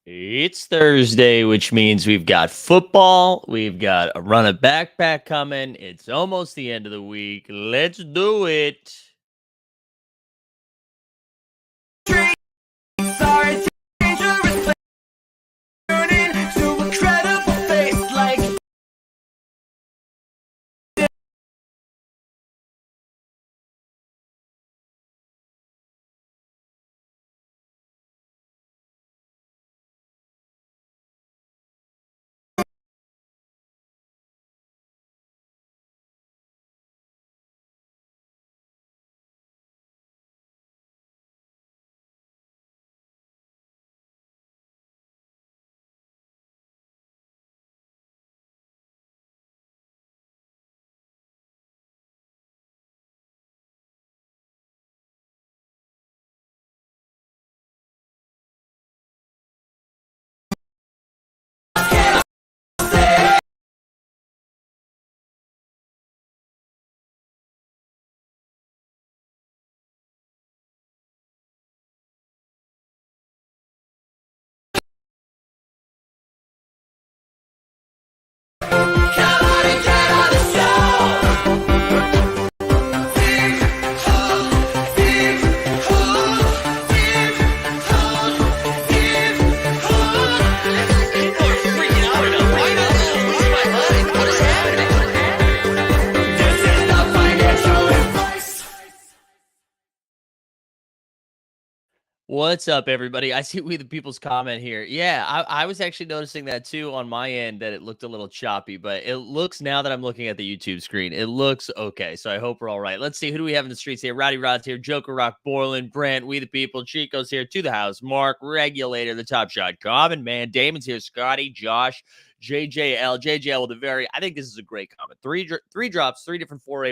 It's Thursday, which means we've got football. We've got a run of backpack coming. It's almost the end of the week. Let's do it. Dreams are a dangerous place, turning to a credible face like come on and get on the show. Deep hole, deep hole, deep hole, deep hole. People are freaking out enough. Why not? Lose my mind. What is happening? This is the financial advice. What's up, everybody? I see we the people's comment here. Yeah, I was actually noticing that too on my end that it looked a little choppy, but it looks now that I'm looking at the YouTube screen, it looks okay. So I hope we're all right. Let's see who do we have in the streets here. Rowdy Rod's here, Joker Rock, Borland, Brent, we the people, Chico's here, to the house, Mark, Regulator, the Top Shot, Common Man, Damon's here, Scotty, Josh, JJL with a very. I think this is a great comment. Three drops, three different 4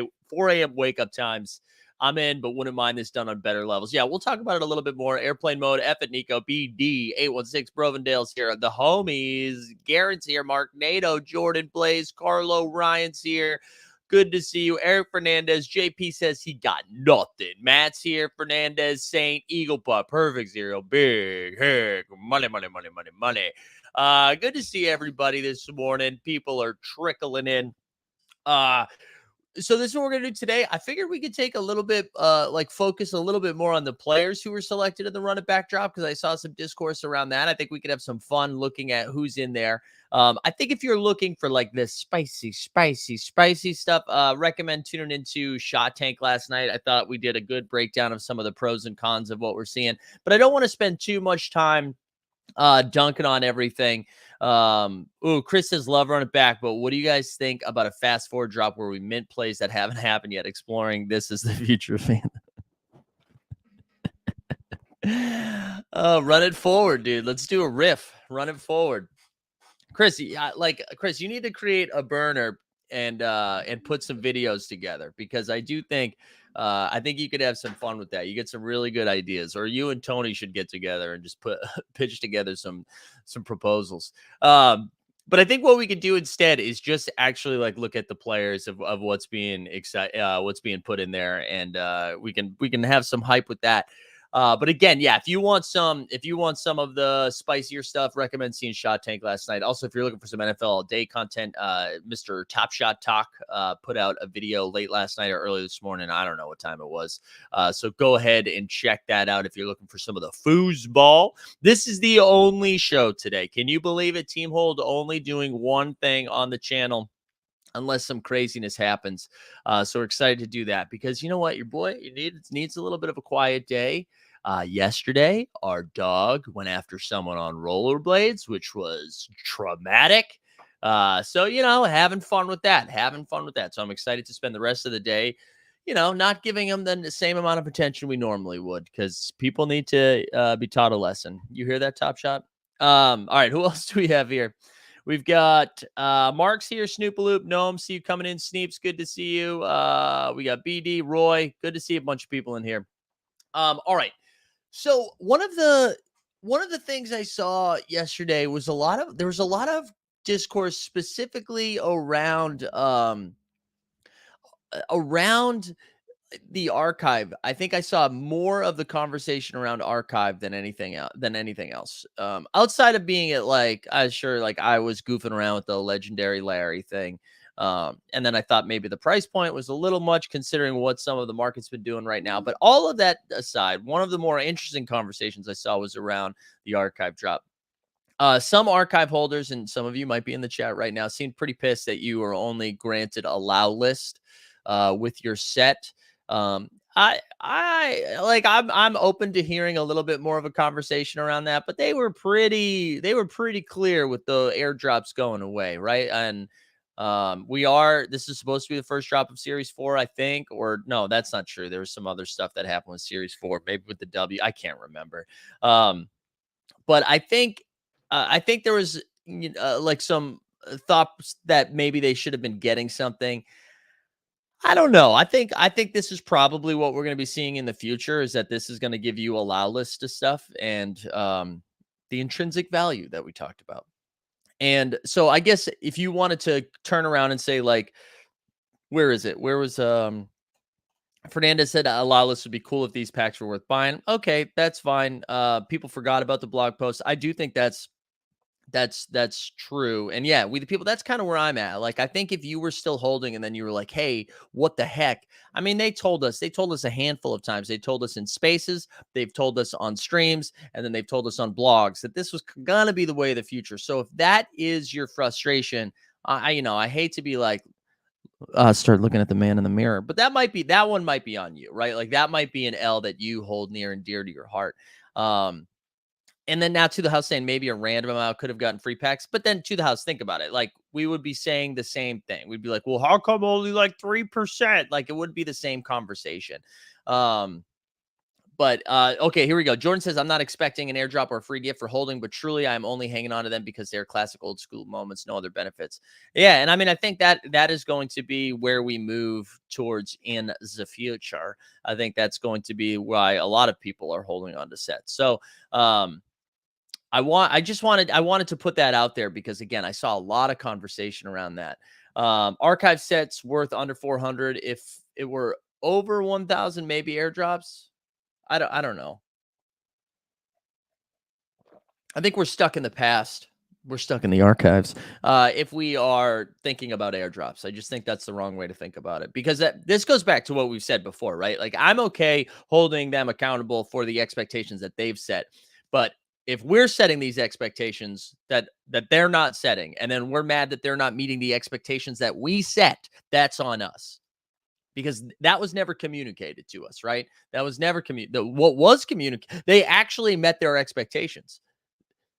a.m. wake up times. I'm in, but wouldn't mind this done on better levels. Yeah, we'll talk about it a little bit more. Airplane mode, F at Nico, BD816, Brovendale's here, the homies, Garrett's here, Mark Nato, Jordan Blaze, Carlo Ryan's here. Good to see you. Eric Fernandez, JP says he got nothing. Matt's here, Fernandez, Saint, Eagle Pup, Perfect Zero, Big Heck, money. Good to see everybody this morning. People are trickling in. So this is what we're gonna do today. I figured we could take a little bit, focus a little bit more on the players who were selected in the run it back drop because I saw some discourse around that. I think we could have some fun looking at who's in there. I think if you're looking for like this spicy stuff, recommend tuning into Shot Tank last night. I thought we did a good breakdown of some of the pros and cons of what we're seeing, but I don't want to spend too much time dunking on everything. Chris says love run it back, but what do you guys think about a fast forward drop where we mint plays that haven't happened yet, exploring this is the future fan? Run it forward, dude. Let's do a riff. Run it forward. Chris, Chris, you need to create a burner and put some videos together because I think you could have some fun with that. You get some really good ideas, or you and Tony should get together and just pitch together some proposals. But I think what we could do instead is just actually like look at the players of what's being what's being put in there, and we can have some hype with that. But again, yeah, if you want some of the spicier stuff, recommend seeing Shot Tank last night. Also, if you're looking for some NFL all day content, Mr. Top Shot Talk put out a video late last night or early this morning. I don't know what time it was. So go ahead and check that out if you're looking for some of the foosball. This is the only show today. Can you believe it? Team Hold only doing one thing on the channel unless some craziness happens. So we're excited to do that because you know what? Your boy needs a little bit of a quiet day. Yesterday, our dog went after someone on rollerblades, which was traumatic. So, having fun with that. So I'm excited to spend the rest of the day, not giving them the same amount of attention we normally would because people need to be taught a lesson. You hear that, Top Shot? All right, who else do we have here? We've got Mark's here, Snoopaloop, Gnome, see you coming in, Sneeps, good to see you. We got BD, Roy, good to see a bunch of people in here. All right. So one of the things I saw yesterday was there was a lot of discourse specifically around the archive, I think I saw more of the conversation around archive than anything else. Outside of being it, like, I sure, like, I was goofing around with the legendary Larry thing. And then I thought maybe the price point was a little much considering what some of the market's been doing right now. But all of that aside, one of the more interesting conversations I saw was around the archive drop. Some archive holders, and some of you might be in the chat right now, seemed pretty pissed that you were only granted allow list with your set. I'm open to hearing a little bit more of a conversation around that, but they were pretty clear with the airdrops going away, right? And this is supposed to be the first drop of Series 4, I think, or no, that's not true. There was some other stuff that happened with Series 4, maybe with the W. I can't remember. But I think there was like some thoughts that maybe they should have been getting something. I don't know. I think this is probably what we're going to be seeing in the future, is that this is going to give you allow list to stuff, and the intrinsic value that we talked about. And so I guess if you wanted to turn around and say, like, where is it? Where was Fernandez said allow list would be cool if these packs were worth buying. Okay, that's fine. People forgot about the blog post. I do think that's true. And yeah, we the people, that's kind of where I'm at. Like, I think if you were still holding and then you were like, hey, what the heck? I mean, they told us a handful of times. They told us in spaces, they've told us on streams, and then they've told us on blogs that this was gonna be the way of the future. So if that is your frustration, I hate to be like, start looking at the man in the mirror, but that one might be on you, right? Like, that might be an L that you hold near and dear to your heart. Um, and then now to the house saying maybe a random amount could have gotten free packs, but then to the house, think about it. Like, we would be saying the same thing. We'd be like, well, how come only like 3%? Like, it would be the same conversation. Um, but okay, here we go. Jordan says, I'm not expecting an airdrop or a free gift for holding, but truly I'm only hanging on to them because they're classic old school moments, no other benefits. Yeah, and I mean, I think that is going to be where we move towards in the future. I think that's going to be why a lot of people are holding on to sets. So I wanted to put that out there because, again, I saw a lot of conversation around that. Archive sets worth under 400. If it were over 1,000, maybe airdrops. I don't know. I think we're stuck in the past. We're stuck in the archives. If we are thinking about airdrops, I just think that's the wrong way to think about it, because this goes back to what we've said before, right? Like, I'm okay holding them accountable for the expectations that they've set, but if we're setting these expectations that they're not setting, and then we're mad that they're not meeting the expectations that we set, that's on us, because that was never communicated to us, right? That was never what was communicated. They actually met their expectations.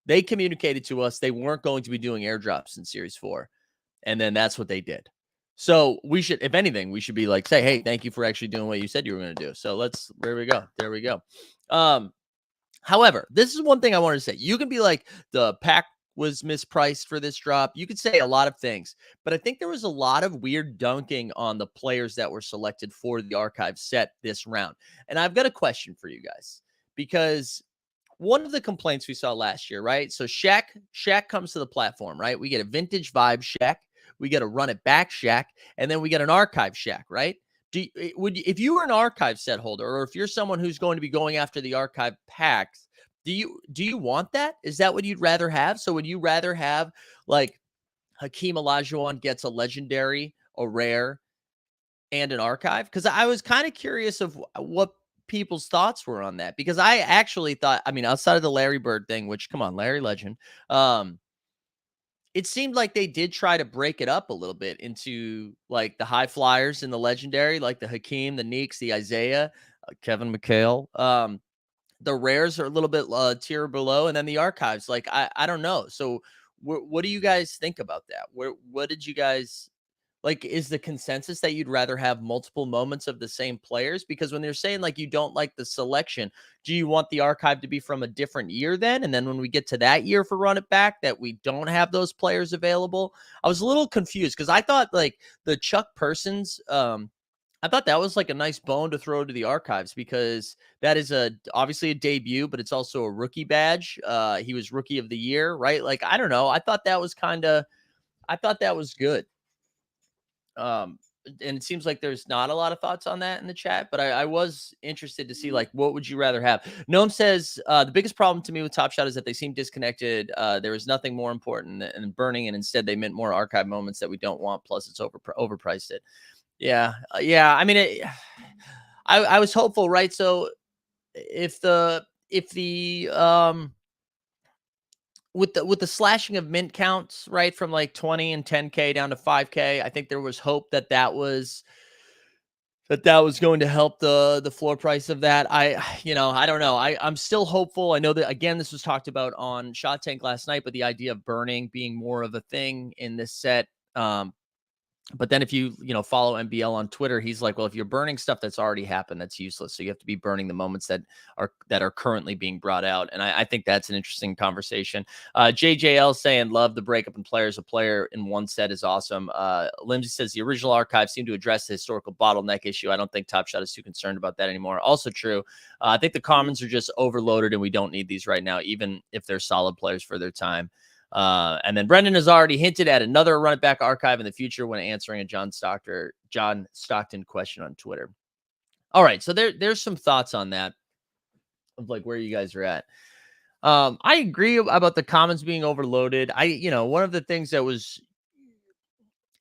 They communicated to us they weren't going to be doing airdrops in Series 4. And then that's what they did. So we should, if anything, we should be like, say, hey, thank you for actually doing what you said you were going to do. So there we go. There we go. However, this is one thing I wanted to say. You can be like, the pack was mispriced for this drop. You could say a lot of things, but I think there was a lot of weird dunking on the players that were selected for the archive set this round. And I've got a question for you guys, because one of the complaints we saw last year, right? So Shaq comes to the platform, right? We get a vintage vibe Shaq, we get a run it back Shaq, and then we get an archive Shaq, right? If you were an archive set holder, or if you're someone who's going to be going after the archive packs, do you want that? Is that what you'd rather have? So would you rather have, like, Hakeem Olajuwon gets a legendary, a rare, and an archive? Because I was kind of curious of what people's thoughts were on that, because I actually thought, I mean, outside of the Larry Bird thing, which, come on, Larry Legend, it seemed like they did try to break it up a little bit into, like, the high flyers and the legendary, like the Hakeem, the Neeks, the Isaiah, Kevin McHale. The rares are a little bit tier below, and then the archives. Like, I don't know. So what do you guys think about that? What did you guys like? Is the consensus that you'd rather have multiple moments of the same players? Because when they're saying, like, you don't like the selection, do you want the archive to be from a different year then? And then when we get to that year for run it back, that we don't have those players available? I was a little confused, because I thought, like, the Chuck Persons, I thought that was like a nice bone to throw to the archives, because that is obviously a debut, but it's also a rookie badge. He was rookie of the year, right? Like, I don't know. I thought that was good. Um, and it seems like there's not a lot of thoughts on that in the chat, but I was interested to see, like, what would you rather have? Noam says, the biggest problem to me with Top Shot is that they seem disconnected. There is nothing more important than burning, and instead they meant more archive moments that we don't want. Plus, it's overpriced it. Yeah. Yeah. I mean, I was hopeful, right? So if the with the slashing of mint counts, right, from like 20 and 10K down to 5K, I think there was hope that was going to help the floor price of that. I don't know. I'm still hopeful. I know that, again, this was talked about on Shot Tank last night, but the idea of burning being more of a thing in this set. But then if you follow MBL on Twitter, he's like, well, if you're burning stuff that's already happened, that's useless. So you have to be burning the moments that are currently being brought out. And I think that's an interesting conversation. JJL saying, love the breakup in players. A player in one set is awesome. Limsey says the original archive seemed to address the historical bottleneck issue. I don't think Top Shot is too concerned about that anymore. Also true. I think the commons are just overloaded and we don't need these right now, even if they're solid players for their time. And then Brendan has already hinted at another run it back archive in the future when answering a John Stockton question on Twitter. All right. So there's some thoughts on that of like where you guys are at. I agree about the commons being overloaded. One of the things that was,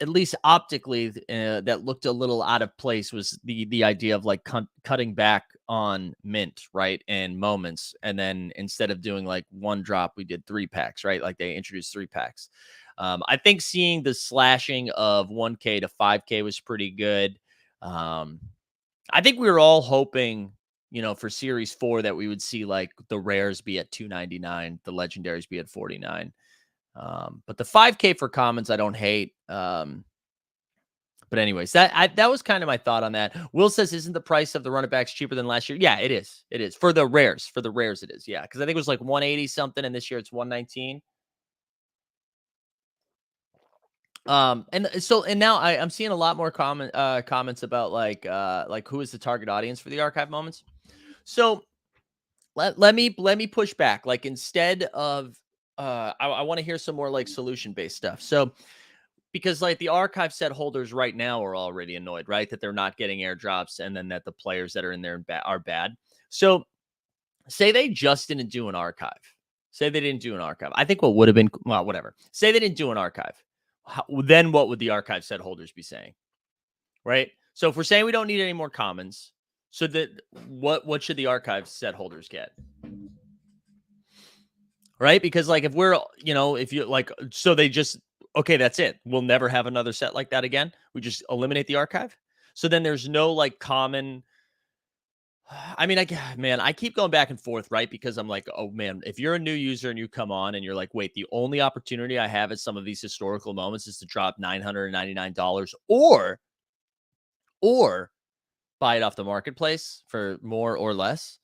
at least optically, that looked a little out of place was the idea of like cutting back on mint, right, and moments, and then instead of doing like one drop, we did 3-packs, right? Like they introduced 3-packs. I think seeing the slashing of 1K to 5K was pretty good. I think we were all hoping, for Series 4 that we would see like the rares be at 299, the legendaries be at 49. But the 5K for commons, I don't hate. But anyways, that was kind of my thought on that. Will says, isn't the price of the run it backs cheaper than last year? Yeah, it is. It is for the rares. For the rares, it is. Yeah, because I think it was like 180 something, and this year it's 119. And now I'm seeing a lot more comments about like who is the target audience for the archive moments. So let me push back. Like instead of I want to hear some more like solution based stuff. So because like the archive set holders right now are already annoyed, right, that they're not getting airdrops, and then that the players that are in there are bad. So say they just didn't do an archive. Say they didn't do an archive. I think what would have been, well, whatever. Say they didn't do an archive. Then what would the archive set holders be saying? Right? So if we're saying we don't need any more commons, so that what should the archive set holders get? Right? Because like if we're, if you like, so they just, okay, that's it. We'll never have another set like that again. We just eliminate the archive. So then there's no like common. I mean, I keep going back and forth, right? Because I'm like, oh man, if you're a new user and you come on and you're like, wait, the only opportunity I have at some of these historical moments is to drop $999 or buy it off the marketplace for more or less.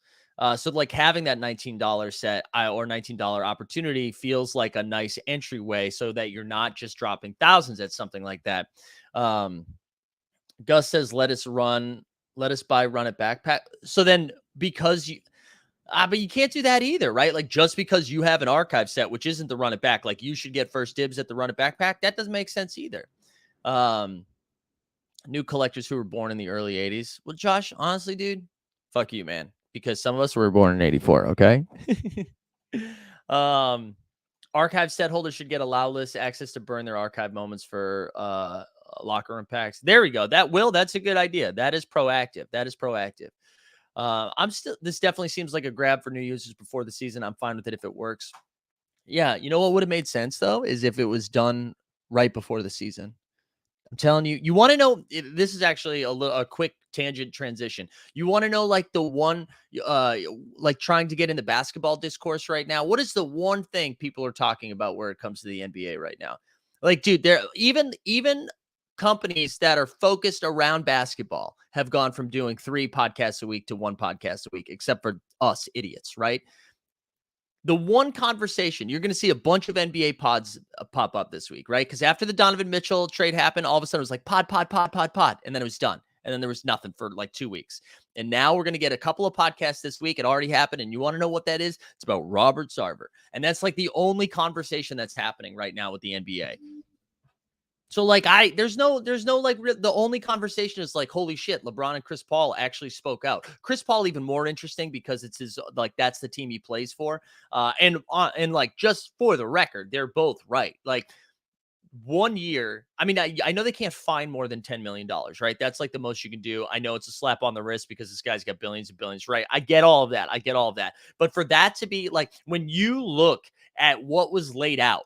So like having that $19 set or $19 opportunity feels like a nice entryway so that you're not just dropping thousands at something like that. Gus says, let us buy run it backpack. So then because but you can't do that either, right? Like just because you have an archive set, which isn't the run it back, like you should get first dibs at the run it backpack. That doesn't make sense either. New collectors who were born in the early 80s. Well, Josh, honestly, dude, fuck you, man. Because some of us were born in 84, okay? Archive set holders should get allow list access to burn their archive moments for locker room packs. There we go. That's a good idea. That is proactive. This definitely seems like a grab for new users before the season. I'm fine with it if it works. Yeah, you know what would have made sense though is if it was done right before the season. I'm telling you, you want to know, this is actually a quick tangent transition. You want to know like the one, like trying to get in the basketball discourse right now. What is the one thing people are talking about where it comes to the NBA right now? Like, dude, there even companies that are focused around basketball have gone from doing 3 podcasts a week to 1 podcast a week, except for us idiots, right? The one conversation, you're going to see a bunch of NBA pods pop up this week, right? Because after the Donovan Mitchell trade happened, all of a sudden it was like pod. And then it was done. And then there was nothing for like 2 weeks. And now we're going to get a couple of podcasts this week. It already happened. And you want to know what that is? It's about Robert Sarver. And that's like the only conversation that's happening right now with the NBA. So like there's no like the only conversation is like, holy shit, LeBron and Chris Paul actually spoke out. Chris Paul even more interesting because it's his, like, that's the team he plays for. And like, just for the record, they're both right. Like, 1 year, I mean, I know they can't fine more than $10 million, right? That's like the most you can do. I know it's a slap on the wrist because this guy's got billions and billions, right? I get all of that. I get all of that. But for that to be like, when you look at what was laid out,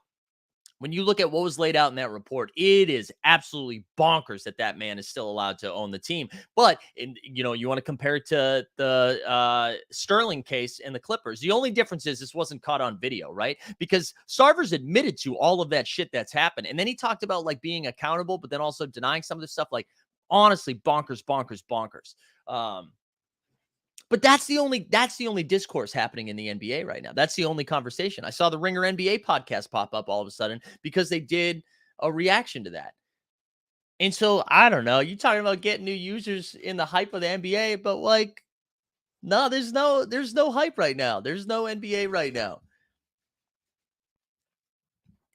when you look at what was laid out in that report, it is absolutely bonkers that that man is still allowed to own the team. But you want to compare it to the Sterling case and the Clippers. The only difference is this wasn't caught on video, right? Because Sarver's admitted to all of that shit that's happened, and then he talked about like being accountable, but then also denying some of this stuff. Like, honestly, bonkers, bonkers, bonkers. But that's the only discourse happening in the NBA right now. That's the only conversation. I saw the Ringer NBA podcast pop up all of a sudden because they did a reaction to that. And so I don't know. You talking about getting new users in the hype of the NBA, but like, no, there's no hype right now. There's no NBA right now.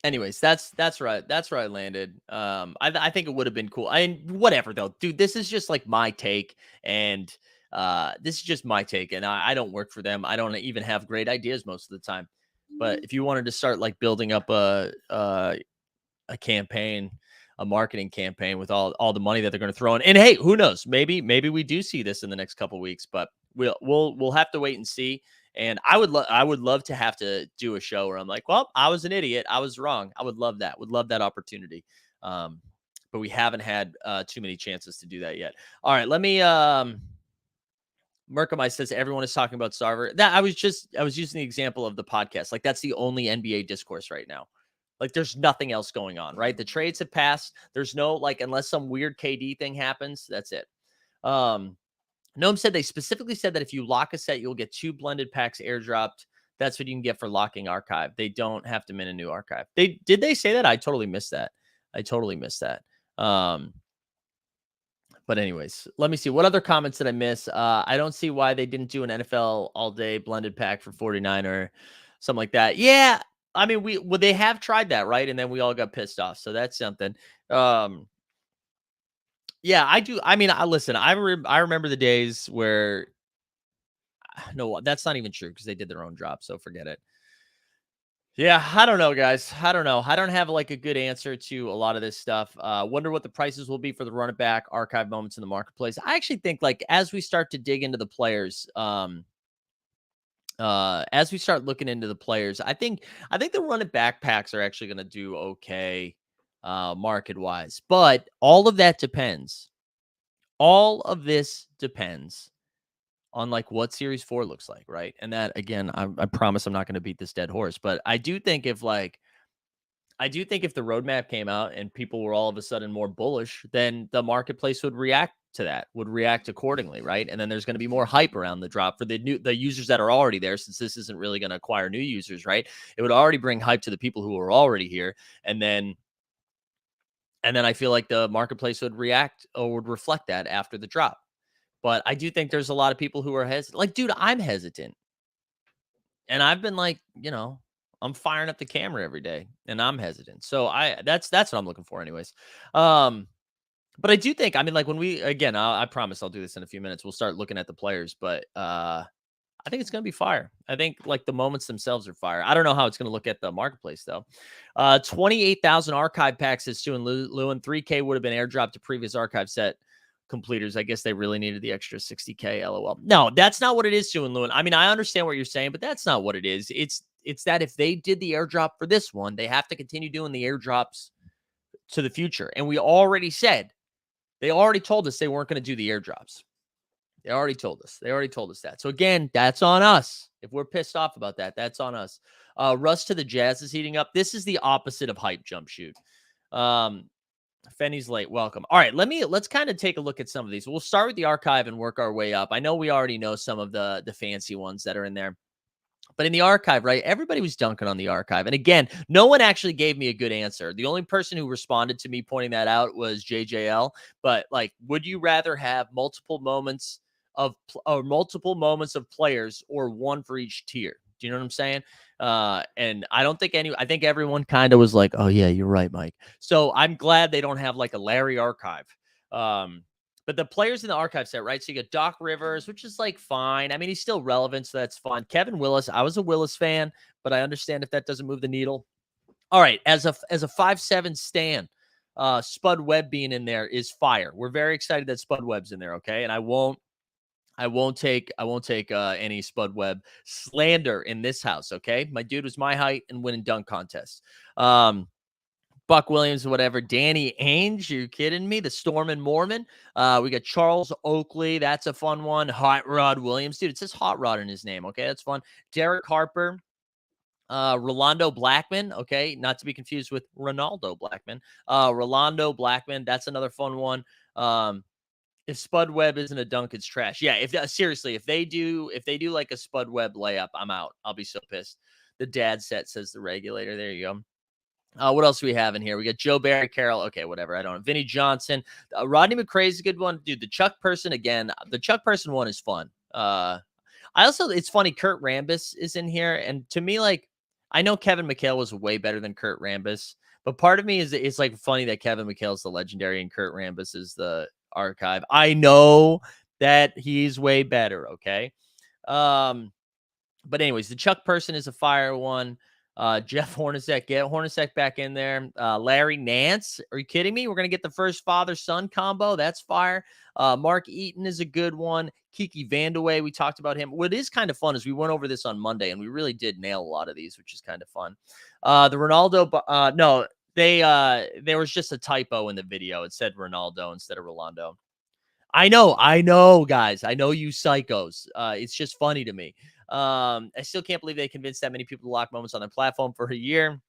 Anyways, that's right. That's where I landed. I think it would have been cool. Whatever though, dude. This is just like my take, and this is just my take, and I don't work for them. I don't even have great ideas most of the time. But if you wanted to start like building up a campaign, a marketing campaign with all the money that they're going to throw in, and hey, who knows? Maybe we do see this in the next couple weeks, but we'll have to wait and see. And I would love to have to do a show where I'm like, well, I was an idiot. I was wrong. I would love that. Would love that opportunity. But we haven't had too many chances to do that yet. All right, let me Merkamai says everyone is talking about Sarver. That I was using the example of the podcast. Like, that's the only NBA discourse right now. Like, there's nothing else going on, right? The trades have passed. There's no, like, unless some weird KD thing happens, that's it. Gnome said they specifically said that if you lock a set, you'll get 2 blended packs airdropped. That's what you can get for locking archive. They don't have to mint a new archive. Did they say that? I totally missed that. But anyways, let me see. What other comments did I miss? I don't see why they didn't do an NFL all day blended pack for 49 or something like that. Yeah. I mean, they have tried that, right? And then we all got pissed off. So that's something. Yeah, I do. I mean, listen, I remember the days where no, that's not even true because they did their own drop. So forget it. Yeah, I don't know, guys. I don't know. I don't have like a good answer to a lot of this stuff. Wonder what the prices will be for the run it back archive moments in the marketplace. I actually think like as we start to dig into the players, as we start looking into the players, I think the run it back packs are actually going to do okay, market wise. But all of that depends. All of this depends on like what series 4 looks like, right? And that, again, I promise I'm not going to beat this dead horse, but I do think if the roadmap came out and people were all of a sudden more bullish, then the marketplace would react to that, would react accordingly, right? And then there's going to be more hype around the drop for the users that are already there, since this isn't really going to acquire new users, right? It would already bring hype to the people who are already here, and then I feel like the marketplace would react or would reflect that after the drop. But I do think there's a lot of people who are hesitant. Like, dude, I'm hesitant. And I've been like, I'm firing up the camera every day and I'm hesitant. So that's what I'm looking for anyways. But I do think, I mean, like when I promise I'll do this in a few minutes. We'll start looking at the players, but I think it's going to be fire. I think like the moments themselves are fire. I don't know how it's going to look at the marketplace though. 28,000 archive packs is Stu and Lewin. 3K would have been airdropped to previous archive set completers. I guess they really needed the extra 60K. LOL. No, that's not what it is, Stu and Lewin. I mean, I understand what you're saying, but that's not what it is. It's that if they did the airdrop for this one, they have to continue doing the airdrops to the future. And we already said, they already told us they weren't going to do the airdrops. They already told us. That. So again, that's on us. If we're pissed off about that, that's on us. Russ to the Jazz is heating up. This is the opposite of hype jump shoot. Fenny's late. Welcome. All right, let's kind of take a look at some of these. We'll start with the archive and work our way up. I know we already know some of the fancy ones that are in there. But in the archive, right, everybody was dunking on the archive. And again, no one actually gave me a good answer. The only person who responded to me pointing that out was JJL. But like, would you rather have multiple moments of players or one for each tier? Do you know what I'm saying? And I think everyone kind of was like, oh yeah, you're right, Mike. So I'm glad they don't have like a Larry archive. Um, but the players in the archive set, right? So you got Doc Rivers, which is like fine. I mean, he's still relevant, so that's fun. Kevin Willis, I was a Willis fan, but I understand if that doesn't move the needle. All right, as a 5'7" Stan, Spud Webb being in there is fire. We're very excited that Spud Webb's in there, okay? And I won't take any Spud Webb slander in this house, okay? My dude was my height and winning dunk contests. Buck Williams, whatever. Danny Ainge, you kidding me? The Storm and Mormon. We got Charles Oakley. That's a fun one. Hot Rod Williams. Dude, it says Hot Rod in his name, okay? That's fun. Derek Harper. Rolando Blackman, okay, not to be confused with Ronaldo Blackman. Rolando Blackman, that's another fun one. If Spud Webb isn't a dunk, it's trash. Yeah, seriously, if they do like a Spud Webb layup, I'm out. I'll be so pissed. The dad set, says the regulator. There you go. What else do we have in here? We got Joe Barry Carroll. Okay, whatever. I don't know. Vinny Johnson. Rodney McCrae's a good one. Dude, the Chuck Person again. The Chuck Person one is fun. It's funny, Kurt Rambis is in here. And to me, like, I know Kevin McHale was way better than Kurt Rambis, but part of me is it's like funny that Kevin McHale's the legendary and Kurt Rambis is the archive. I know that he's way better. Okay. But anyways, the Chuck Person is a fire one. Jeff Hornacek, get Hornacek back in there. Larry Nance, are you kidding me? We're going to get the first father-son combo. That's fire. Mark Eaton is a good one. Kiki Vandeweghe, we talked about him. What is kind of fun is we went over this on Monday, and we really did nail a lot of these, which is kind of fun. The Ronaldo, no, there was just a typo in the video. It said Ronaldo instead of Rolando. I know, guys. I know you psychos. It's just funny to me. I still can't believe they convinced that many people to lock moments on their platform for a year.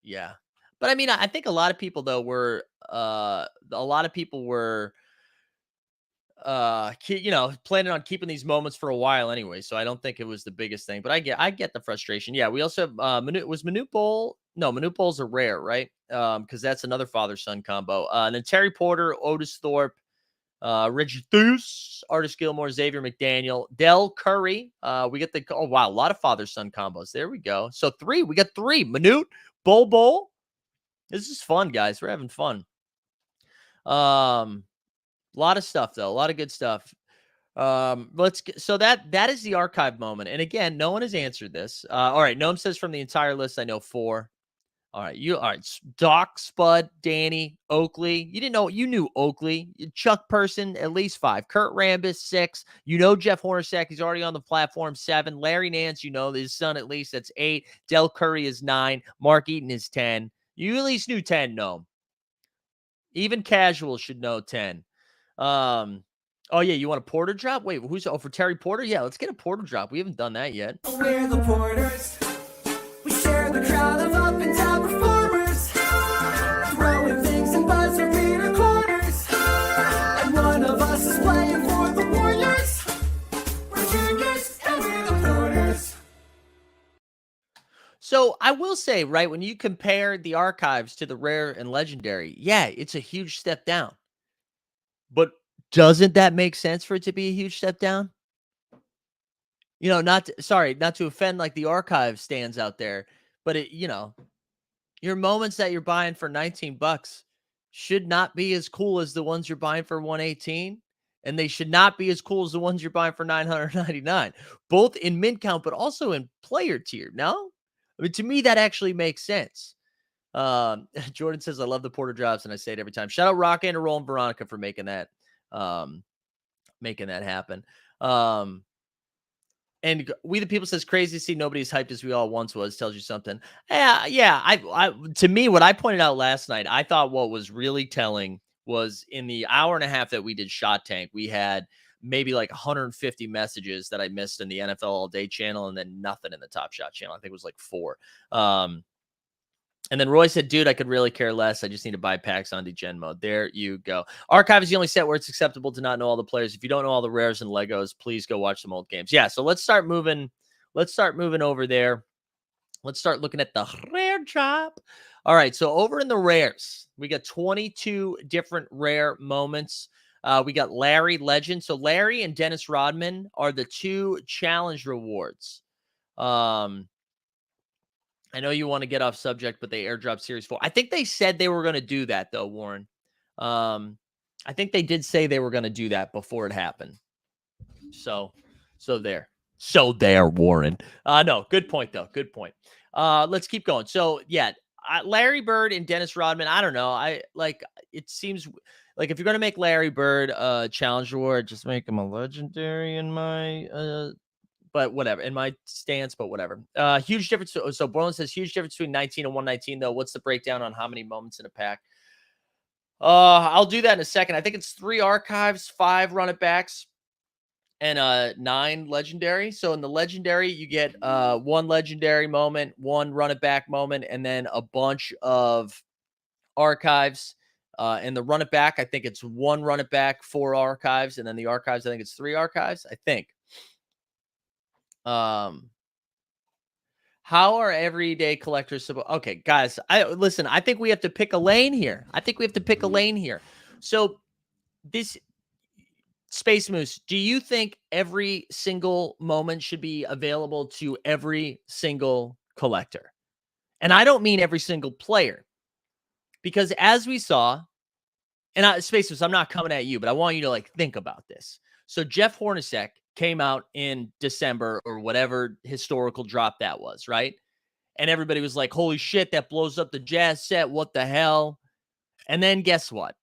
Yeah. But I mean, I think a lot of people though were planning on keeping these moments for a while anyway. So I don't think it was the biggest thing, but I get the frustration. Yeah, we also have Manute Bowl. No, Manute Bowl's a rare, right? Because that's another father-son combo. And then Terry Porter, Otis Thorpe, Reggie Theus, Artis Gilmore, Xavier McDaniel, Del Curry. We get a lot of father-son combos. There we go. So we got three. Manute, Bowl. This is fun, guys. We're having fun. A lot of stuff though. A lot of good stuff. So that is the archive moment. And again, no one has answered this. All right. Noam says from the entire list, I know 4. All right. Doc, Spud, Danny, Oakley. You knew Oakley. Chuck Person, at least 5. Kurt Rambis, 6. Jeff Hornacek, he's already on the platform, 7. Larry Nance, his son, at least, that's 8. Del Curry is 9. Mark Eaton is 10. You at least knew 10, no. Even casuals should know 10. Oh yeah, you want a Porter drop? Wait, for Terry Porter? Yeah, let's get a Porter drop. We haven't done that yet. We're the Porters. We share the crowd of up and down performers, throwing things in buzzer beater corners. And one of us is playing for the Warriors. We're juniors and we're the Porters. So I will say, right, when you compare the archives to the rare and legendary, yeah, it's a huge step down. But doesn't that make sense for it to be a huge step down? Not to offend like the archive stands out there, but your moments that you're buying for $19 should not be as cool as the ones you're buying for $118, and they should not be as cool as the ones you're buying for $999, both in mint count but also in player tier. No, I mean, to me that actually makes sense. Jordan says I love the Porter drops, and I say it every time. Shout out Rock and Roll and Veronica for making that happen. And We the People says crazy to see nobody as hyped as we all once was. Tells you something. Yeah. To me, what I pointed out last night, I thought what was really telling was in the hour and a half that we did Shot Tank, we had maybe like 150 messages that I missed in the NFL All Day channel, and then nothing in the Top Shot channel. I think it was like 4. And then Roy said, dude, I could really care less. I just need to buy packs on Degen mode. There you go. Archive is the only set where it's acceptable to not know all the players. If you don't know all the rares and Legos, please go watch some old games. Yeah, so let's start moving over there. Let's start looking at the rare drop. All right, so over in the rares, we got 22 different rare moments. We got Larry Legend. So Larry and Dennis Rodman are the 2 challenge rewards. I know you want to get off subject, but they airdrop Series 4. I think they said they were going to do that, though, Warren. I think they did say they were going to do that before it happened. So there. So there, Warren. No, good point, though. Good point. Let's keep going. So, yeah, Larry Bird and Dennis Rodman, I don't know. It seems like if you're going to make Larry Bird a challenge award, just make him a legendary in my but whatever, in my stance, but whatever. Huge difference. So Borland says huge difference between 19 and 119, though. What's the breakdown on how many moments in a pack? I'll do that in a second. I think it's 3 archives, 5 run it backs, and 9 legendary. So in the legendary, you get 1 legendary moment, 1 run it back moment, and then a bunch of archives. In the run it back, I think it's 1 run it back, 4 archives, and then the archives, I think it's 3 archives. I think. How are everyday collectors supposed? Okay, guys, I think we have to pick a lane here. So this Space Moose, do you think every single moment should be available to every single collector? And I don't mean every single player, because as we saw, and Space Moose, I'm not coming at you, but I want you to think about this. So Jeff Hornacek came out in December or whatever historical drop that was, right? And everybody was like, holy shit, that blows up the Jazz set. What the hell? And then guess what?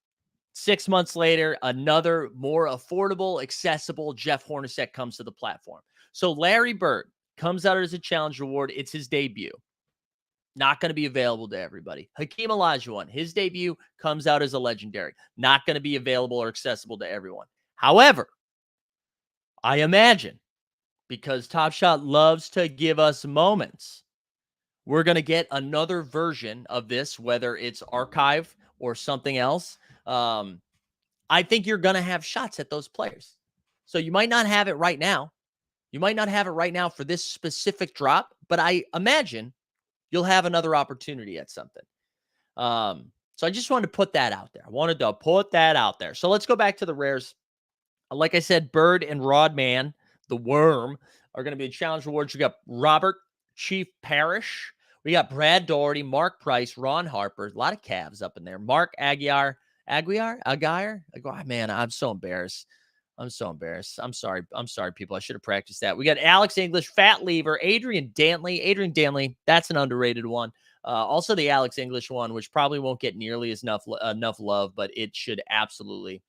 6 months later, another more affordable, accessible Jeff Hornacek comes to the platform. So Larry Bird comes out as a challenge reward. It's his debut. Not going to be available to everybody. Hakeem Olajuwon, his debut comes out as a legendary. Not going to be available or accessible to everyone. However, I imagine, because Top Shot loves to give us moments, we're going to get another version of this, whether it's archive or something else. I think you're going to have shots at those players. So you might not have it right now. You might not have it right now for this specific drop, but I imagine you'll have another opportunity at something. So I just wanted to put that out there. So let's go back to the rares. Like I said, Bird and Rodman, the worm, are going to be challenge rewards. We got Robert Chief Parrish. We got Brad Daugherty, Mark Price, Ron Harper. A lot of Cavs up in there. Mark Aguirre. Man, I'm so embarrassed. I'm sorry, people. I should have practiced that. We got Alex English, Fat Lever, Adrian Dantley. That's an underrated one. Also the Alex English one, which probably won't get nearly as enough love, but it should absolutely.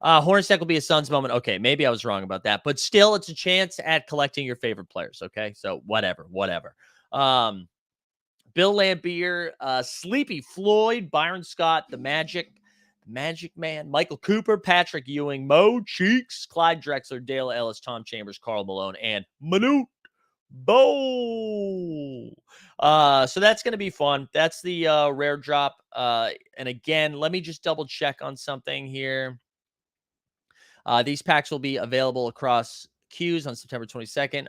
Hornacek will be a Suns moment. Okay, maybe I was wrong about that, but still, it's a chance at collecting your favorite players. Okay, so whatever. Bill Laimbeer, Sleepy Floyd, Byron Scott, the Magic Man, Michael Cooper, Patrick Ewing, Mo Cheeks, Clyde Drexler, Dale Ellis, Tom Chambers, Karl Malone, and Manute Bol. So that's going to be fun. That's the rare drop. And again, let me just double check on something here. These packs will be available across queues on September 22nd.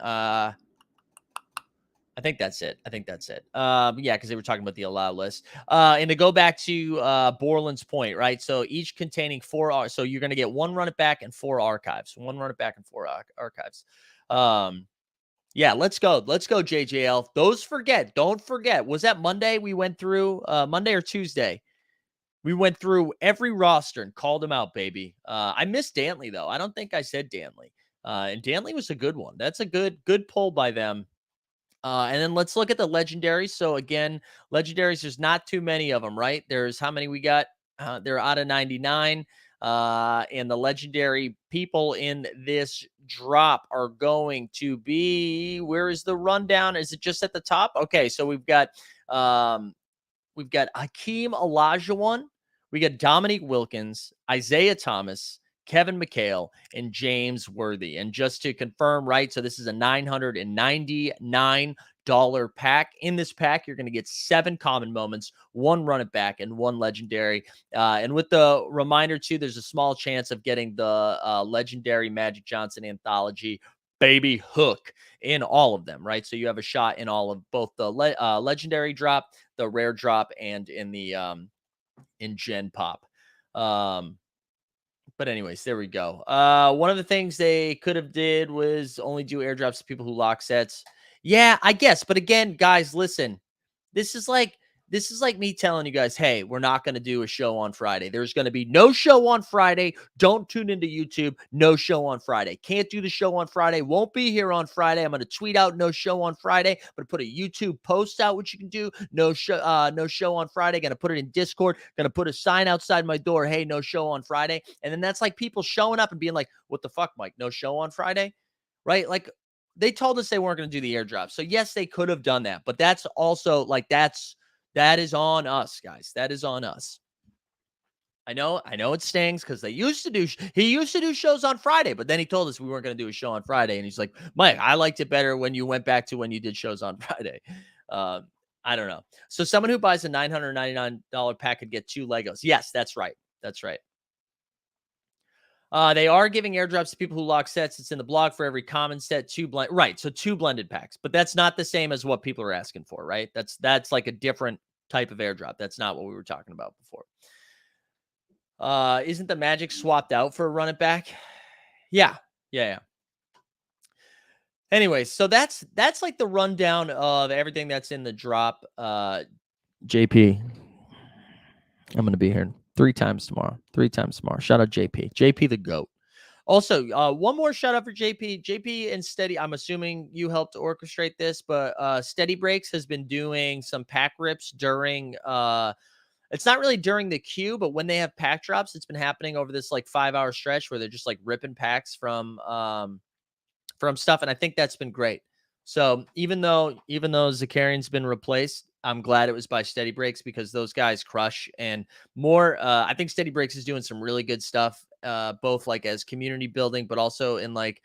I think that's it. Yeah, because they were talking about the allow list. And to go back to Borland's point, right? So each containing 4. So you're going to get 1 run it back and 4 archives. 1 run it back and 4 archives. Yeah, let's go, JJL. Don't forget. Was that Monday we went through? Monday or Tuesday? We went through every roster and called him out, baby. I missed Dantley, though. I don't think I said Dantley. And Dantley was a good one. That's a good pull by them. And then let's look at the legendaries. So again, legendaries, there's not too many of them, right? There's how many we got? They're out of 99. And the legendary people in this drop are going to be, where is the rundown? Is it just at the top? Okay, so we've got Hakeem Olajuwon, we got Dominique Wilkins, Isaiah Thomas, Kevin McHale, and James Worthy. And just to confirm, right, so this is a $999 pack. In this pack, you're going to get 7 common moments, 1 run it back, and 1 legendary. And with the reminder, too, there's a small chance of getting the legendary Magic Johnson anthology baby hook in all of them, right? So you have a shot in all of both the legendary drop, the rare drop, and in the in Gen Pop. But anyways, there we go. One of the things they could have did was only do airdrops to people who lock sets. Yeah, I guess. But again, guys, listen, this is like me telling you guys, hey, we're not going to do a show on Friday. There's going to be no show on Friday. Don't tune into YouTube. No show on Friday. Can't do the show on Friday. Won't be here on Friday. I'm going to tweet out no show on Friday. I'm going to put a YouTube post out, which you can do. No show on Friday. Going to put it in Discord. Going to put a sign outside my door. Hey, no show on Friday. And then that's like people showing up and being like, what the fuck, Mike? No show on Friday, right? Like they told us they weren't going to do the airdrop. So yes, they could have done that, but that's also like that is on us, guys. That is on us. I know it stings because he used to do shows on Friday, but then he told us we weren't going to do a show on Friday, and he's like, Mike, I liked it better when you went back to when you did shows on Friday. I don't know. So someone who buys a $999 pack could get 2 Legos. Yes, that's right. That's right. They are giving airdrops to people who lock sets. It's in the blog for every common set, 2 blend. Right. So 2 blended packs, but that's not the same as what people are asking for, right? That's like a different type of airdrop. That's not what we were talking about before. Isn't the Magic swapped out for a run it back? Yeah. Anyways, so that's like the rundown of everything that's in the drop. JP, I'm gonna be here 3 times tomorrow. 3 times tomorrow. Shout out JP. JP the GOAT. Also, one more shout out for JP. JP and Steady. I'm assuming you helped orchestrate this, but Steady Breaks has been doing some pack rips during it's not really during the queue, but when they have pack drops, it's been happening over this like 5-hour stretch where they're just like ripping packs from stuff, and I think that's been great. So even though Zakarian's been replaced, I'm glad it was by Steady Breaks because those guys crush. And more, I think Steady Breaks is doing some really good stuff, both like as community building, but also in like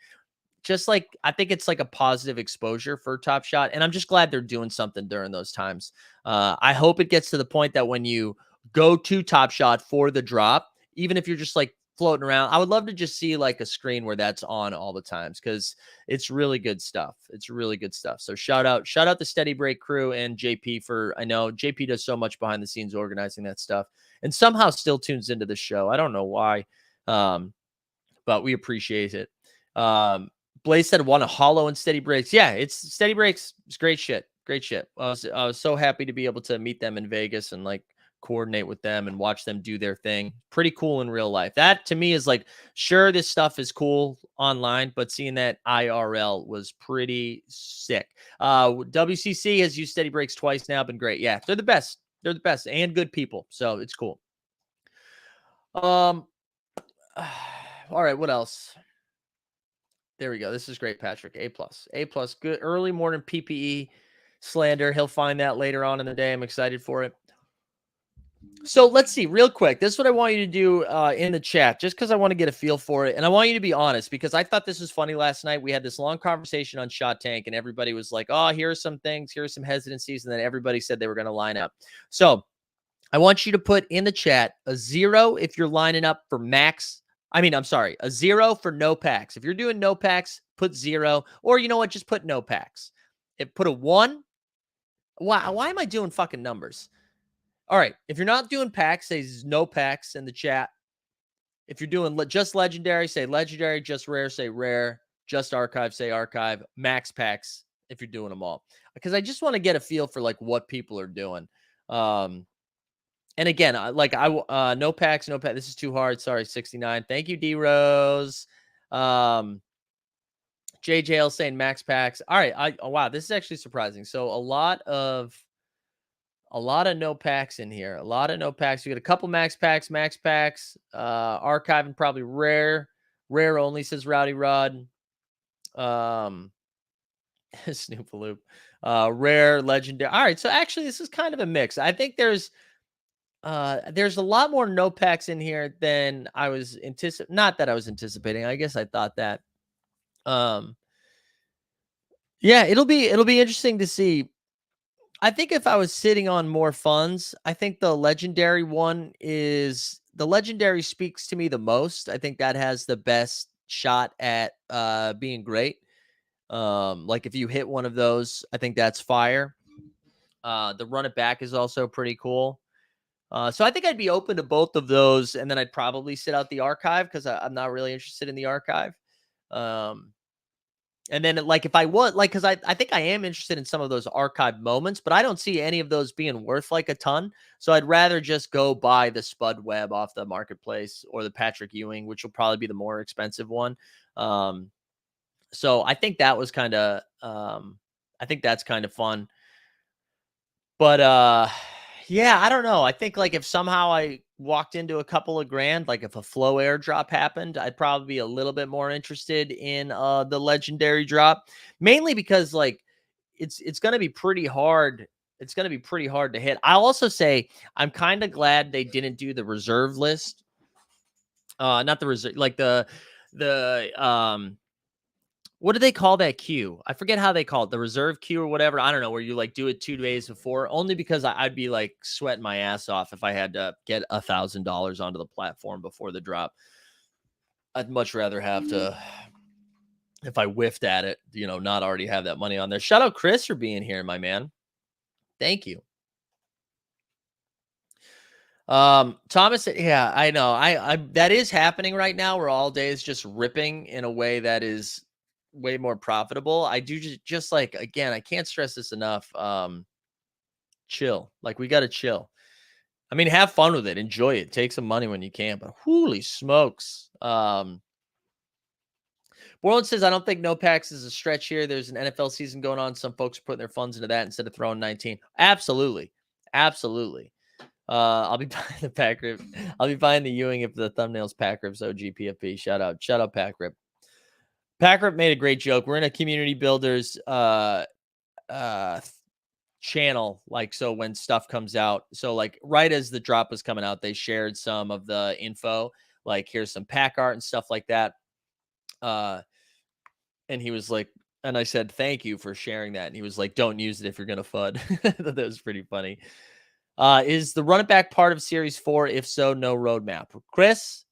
just like I think it's like a positive exposure for Top Shot, and I'm just glad they're doing something during those times. I hope it gets to the point that when you go to Top Shot for the drop, even if you're just like floating around, I would love to just see like a screen where that's on all the times because it's really good stuff. It's really good stuff. So shout out the Steady Break crew and JP for I know JP does so much behind the scenes organizing that stuff and somehow still tunes into the show. I don't know why, but we appreciate it. Blaze said want a hollow and Steady Breaks. Yeah, it's Steady Breaks. It's great shit. Great shit. I was so happy to be able to meet them in Vegas and like coordinate with them and watch them do their thing. Pretty cool in real life. That to me is like, sure, this stuff is cool online, but seeing that IRL was pretty sick. WCC has used Steady Breaks twice now, been great. Yeah, they're the best. They're the best and good people. So it's cool. All right, what else? There we go. This is great, Patrick. A plus. Good early morning PPE slander. He'll find that later on in the day. I'm excited for it. So let's see real quick. This is what I want you to do in the chat, just because I want to get a feel for it. And I want you to be honest, because I thought this was funny last night. We had this long conversation on Shot Tank, and everybody was like, oh, here are some things. Here are some hesitancies. And then everybody said they were going to line up. So I want you to put in the chat a 0 if you're lining up for max. I'm sorry, a 0 for no packs. If you're doing no packs, put 0. Or you know what? Just put no packs. Put a 1. Why am I doing fucking numbers? All right. If you're not doing packs, say no packs in the chat. If you're doing just legendary, say legendary. Just rare, say rare. Just archive, say archive. Max packs if you're doing them all. Because I just want to get a feel for like what people are doing. And again, no packs, no pack. This is too hard. Sorry, 69. Thank you, D Rose. JJL saying max packs. All right. Wow, this is actually surprising. So a lot of no packs in here. A lot of no packs. We got a couple max packs, archive and probably rare. Rare only, says Rowdy Rod. Snoopaloop. Rare, legendary. All right. So actually, this is kind of a mix. I think there's a lot more no packs in here than I was anticipating. Not that I was anticipating. I guess I thought that. Yeah, it'll be interesting to see. I think if I was sitting on more funds, I think the legendary speaks to me the most. I think that has the best shot at being great. Like if you hit one of those, I think that's fire. The run it back is also pretty cool. So I think I'd be open to both of those, and then I'd probably sit out the archive because I'm not really interested in the archive. And And then like if I would like because I think I am interested in some of those archive moments, but I don't see any of those being worth like a ton. So I'd rather just go buy the Spud Webb off the marketplace or the Patrick Ewing, which will probably be the more expensive one. Um, so I think that was kind of I think that's kind of fun. But yeah, I don't know. I think like if somehow I walked into a couple of grand, like if a flow airdrop happened, I'd probably be a little bit more interested in the legendary drop. Mainly because like it's gonna be pretty hard. It's gonna be pretty hard to hit. I'll also say I'm kind of glad they didn't do the reserve list. Not the reserve like the what do they call that queue? I forget how they call it, the reserve queue or whatever. I don't know, where you like do it 2 days before, only because I'd be like sweating my ass off if I had to get $1,000 onto the platform before the drop. I'd much rather have to, if I whiffed at it, not already have that money on there. Shout out Chris for being here, my man. Thank you. Thomas, yeah, I know. I that is happening right now where all day is just ripping in a way that is way more profitable. I do just like again, I can't stress this enough. Chill. Like we gotta chill. I mean, have fun with it, enjoy it, take some money when you can, but holy smokes. Borland says, I don't think no packs is a stretch here. There's an NFL season going on. Some folks are putting their funds into that instead of throwing 19. Absolutely. Absolutely. I'll be buying the pack rip. I'll be buying the Ewing if the thumbnail's pack rips. OGPFP. Shout out pack rip. Pack rip made a great joke. We're in a community builders channel, like, so when stuff comes out, so like right as the drop was coming out, they shared some of the info, like here's some pack art and stuff like that. And he was like, and I said thank you for sharing that, and he was like, don't use it if you're gonna FUD. That was pretty funny. Is the run it back part of series 4? If so, no roadmap. Chris,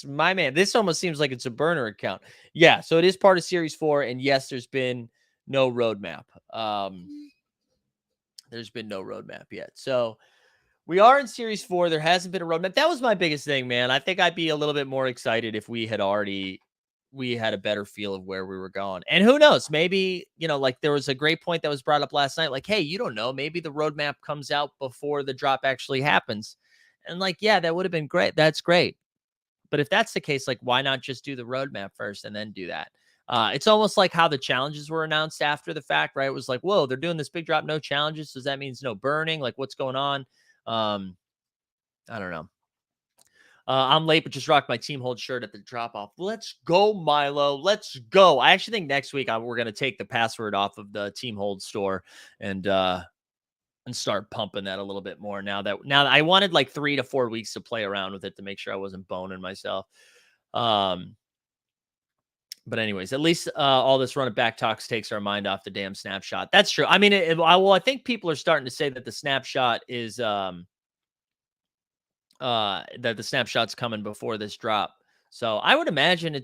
my man, this almost seems like it's a burner account. Yeah, so it is part of series 4, and yes, there's been no roadmap. There's been no roadmap yet. So we are in series 4. There hasn't been a roadmap. That was my biggest thing, man. I think I'd be a little bit more excited if we had a better feel of where we were going. And who knows, maybe, like there was a great point that was brought up last night. Like, hey, you don't know, maybe the roadmap comes out before the drop actually happens. And like, yeah, that would have been great. That's great. But if that's the case, like, why not just do the roadmap first and then do that? It's almost like how the challenges were announced after the fact, right? It was like, whoa, they're doing this big drop, no challenges. So that means no burning. Like, what's going on? I don't know. I'm late, but just rocked my team hold shirt at the drop off. Let's go, Milo. Let's go. I actually think next week we're going to take the password off of the team hold store and start pumping that a little bit more. Now that I wanted like 3 to 4 weeks to play around with it to make sure I wasn't boning myself. But anyways, at least all this run it back talks takes our mind off the damn snapshot. That's true. I mean, I think people are starting to say that the snapshot is that the snapshot's coming before this drop. So I would imagine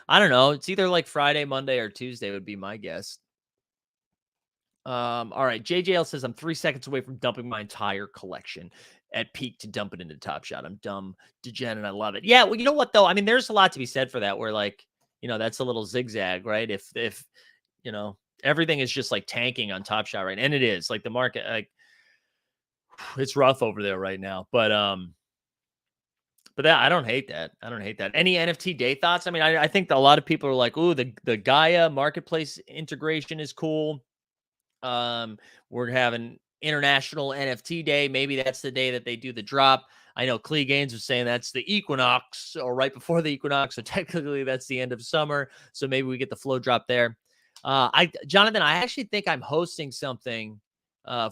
I don't know, it's either like Friday, Monday, or Tuesday would be my guess. All right. JJL says I'm 3 seconds away from dumping my entire collection at peak to dump it into Top Shot. I'm dumb, degen, and I love it. Yeah. Well, you know what though? I mean, there's a lot to be said for that. Where like, that's a little zigzag, right? If everything is just like tanking on Top Shot, right? And it is like the market, like it's rough over there right now. But that I don't hate that. I don't hate that. Any NFT day thoughts? I mean, I think that a lot of people are like, "Ooh, the Gaia marketplace integration is cool." We're having International NFT Day. Maybe that's the day that they do the drop. I know Clee Gaines was saying that's the equinox or right before the equinox. So technically that's the end of summer. So maybe we get the flow drop there. Jonathan, I actually think I'm hosting something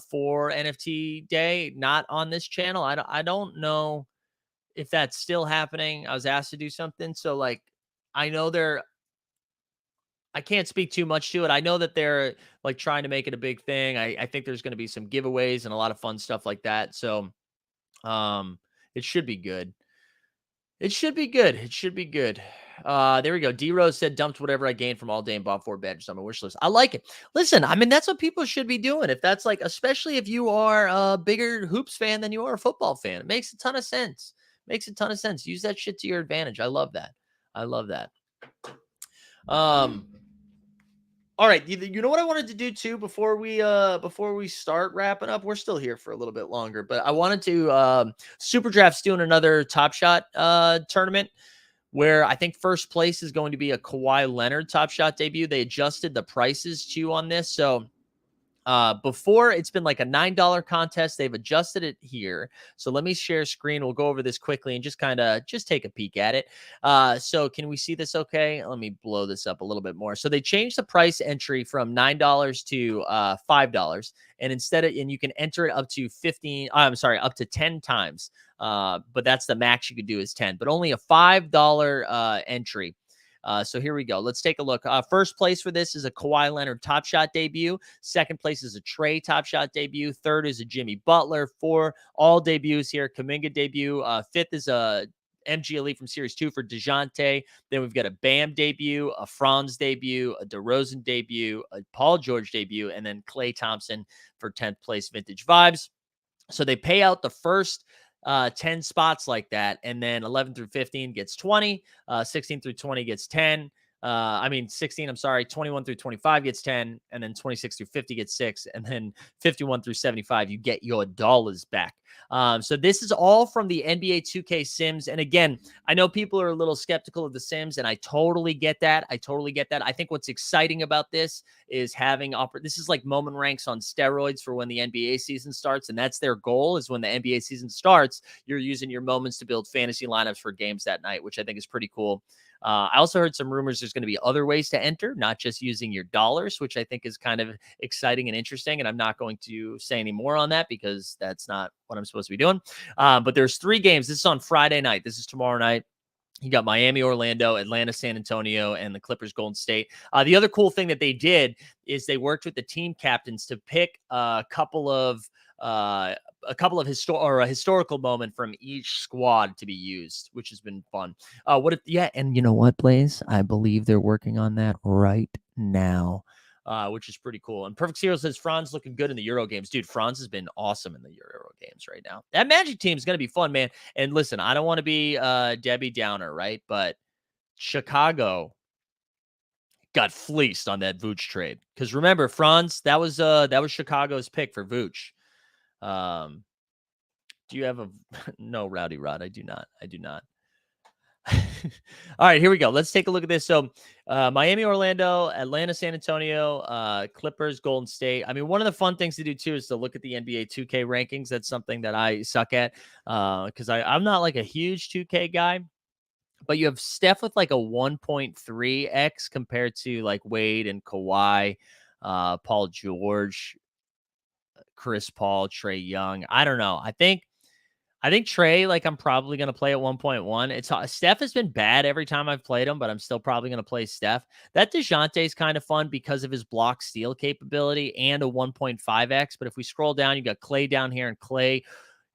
for NFT Day, not on this channel. I don't know if that's still happening. I was asked to do something. So like, I know I can't speak too much to it. I know that they're like trying to make it a big thing. I think there's going to be some giveaways and a lot of fun stuff like that. So, it should be good. It should be good. It should be good. There we go. D Rose said, dumped whatever I gained from all day and bought 4 badges on my wish list. I like it. Listen, I mean, that's what people should be doing. If that's like, especially if you are a bigger hoops fan than you are a football fan, it makes a ton of sense. Makes a ton of sense. Use that shit to your advantage. I love that. I love that. All right, you know what I wanted to do too before we start wrapping up. We're still here for a little bit longer, but I wanted to SuperDraft's doing another Top Shot tournament where I think first place is going to be a Kawhi Leonard Top Shot debut. They adjusted the prices too on this, so before it's been like a $9 contest. They've adjusted it here. So let me share screen. We'll go over this quickly and just take a peek at it. So can we see this okay? Let me blow this up a little bit more. So they changed the price entry from $9 to $5. And and you can enter it up to 15, I'm sorry, up to 10 times. But that's the max you could do is 10, but only a $5 entry. So here we go. Let's take a look. First place for this is a Kawhi Leonard Top Shot debut. Second place is a Trey Top Shot debut. Third is a Jimmy Butler. Four all debuts here. Kuminga debut. Fifth is a MG Elite from Series 2 for DeJounte. Then we've got a Bam debut, a Franz debut, a DeRozan debut, a Paul George debut, and then Klay Thompson for 10th place Vintage Vibes. So they pay out the first 10 spots like that, and then 11 through 15 gets 20, 16 through 20 gets 10. 16, I'm sorry, 21 through 25 gets 10, and then 26 through 50 gets 6, and then 51 through 75, you get your dollars back. So this is all from the NBA 2K Sims. And again, I know people are a little skeptical of the Sims, and I totally get that. I think what's exciting about this is this is like moment ranks on steroids for when the NBA season starts. And that's their goal, is when the NBA season starts, you're using your moments to build fantasy lineups for games that night, which I think is pretty cool. I also heard some rumors there's going to be other ways to enter, not just using your dollars, which I think is kind of exciting and interesting. And I'm not going to say any more on that because that's not what I'm supposed to be doing. But there's 3 games. This is on Friday night. This is tomorrow night. You got Miami, Orlando, Atlanta, San Antonio, and the Clippers, Golden State. The other cool thing that they did is they worked with the team captains to pick a historical moment from each squad to be used, which has been fun. And you know what, Blaze? I believe they're working on that right now, which is pretty cool. And Perfect Zero says Franz looking good in the Euro games. Dude, Franz has been awesome in the Euro games right now. That Magic team is going to be fun, man. And listen, I don't want to be Debbie Downer, right? But Chicago got fleeced on that Vooch trade. Because remember, Franz, that was Chicago's pick for Vooch. Do you have a no, Rowdy Rod? I do not. All right, here we go. Let's take a look at this. So Miami, Orlando, Atlanta, San Antonio, Clippers, Golden State. I mean, one of the fun things to do too is to look at the NBA 2K rankings. That's something that I suck at because I'm not like a huge 2K guy. But you have Steph with like a 1.3x compared to like Wade and Kawhi, Paul George, Chris Paul, Trae Young. I don't know. I think Trae, like, I'm probably going to play at 1.1. Steph has been bad every time I've played him, but I'm still probably going to play Steph. That DeJounte is kind of fun because of his block steal capability and a 1.5x. But if we scroll down, you got Klay down here, and Klay,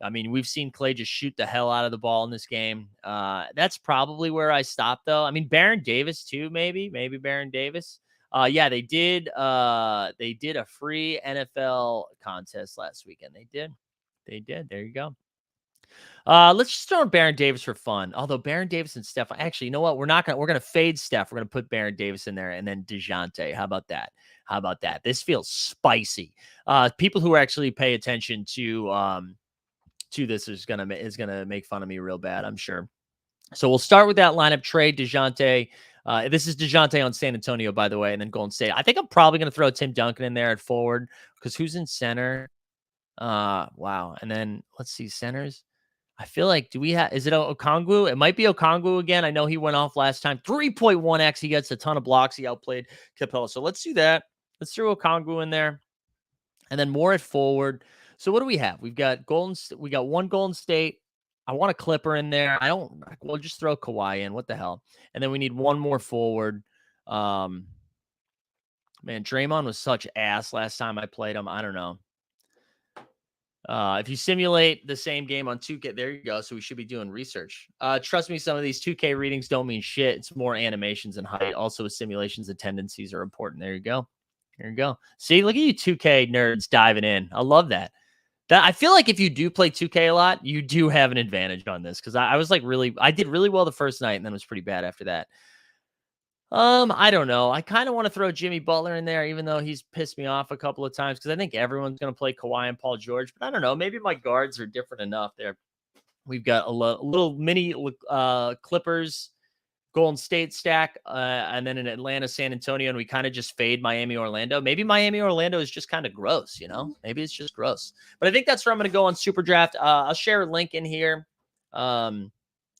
I mean, we've seen Klay just shoot the hell out of the ball in this game. That's probably where I stop, though. I mean, Baron Davis too, maybe Baron Davis. Yeah, they did a free NFL contest last weekend. They did. There you go. Let's just throw in Baron Davis for fun. Although Baron Davis and Steph, actually, you know what? We're gonna fade Steph. We're gonna put Baron Davis in there and then DeJounte. How about that? This feels spicy. People who actually pay attention to this is gonna make fun of me real bad, I'm sure. So we'll start with that lineup: Trey, DeJounte. This is DeJounte on San Antonio, by the way, and then Golden State. I think I'm probably gonna throw Tim Duncan in there at forward because who's in center? Wow. And then let's see, centers. I feel like, is it Okongwu? It might be Okongwu again. I know he went off last time. 3.1x. He gets a ton of blocks. He outplayed Capella. So let's do that. Let's throw Okongwu in there. And then more at forward. So what do we have? We've got we got one Golden State. I want a Clipper in there. We'll just throw Kawhi in. What the hell? And then we need one more forward. Man, Draymond was such ass last time I played him. I don't know. If you simulate the same game on 2K, there you go. So we should be doing research. Trust me, some of these 2K readings don't mean shit. It's more animations and height. Also, simulations and tendencies are important. There you go. See, look at you 2K nerds diving in. I love that. I feel like if you do play 2K a lot, you do have an advantage on this because I was like I did really well the first night and then it was pretty bad after that. I don't know. I kind of want to throw Jimmy Butler in there, even though he's pissed me off a couple of times because I think everyone's going to play Kawhi and Paul George. But I don't know. Maybe my guards are different enough there. We've got a little mini Clippers, Golden State stack, and then in Atlanta, San Antonio, and we kind of just fade Miami, Orlando. Maybe Miami, Orlando is just kind of gross, you know? Maybe it's just gross. But I think that's where I'm going to go on SuperDraft. I'll share a link in here.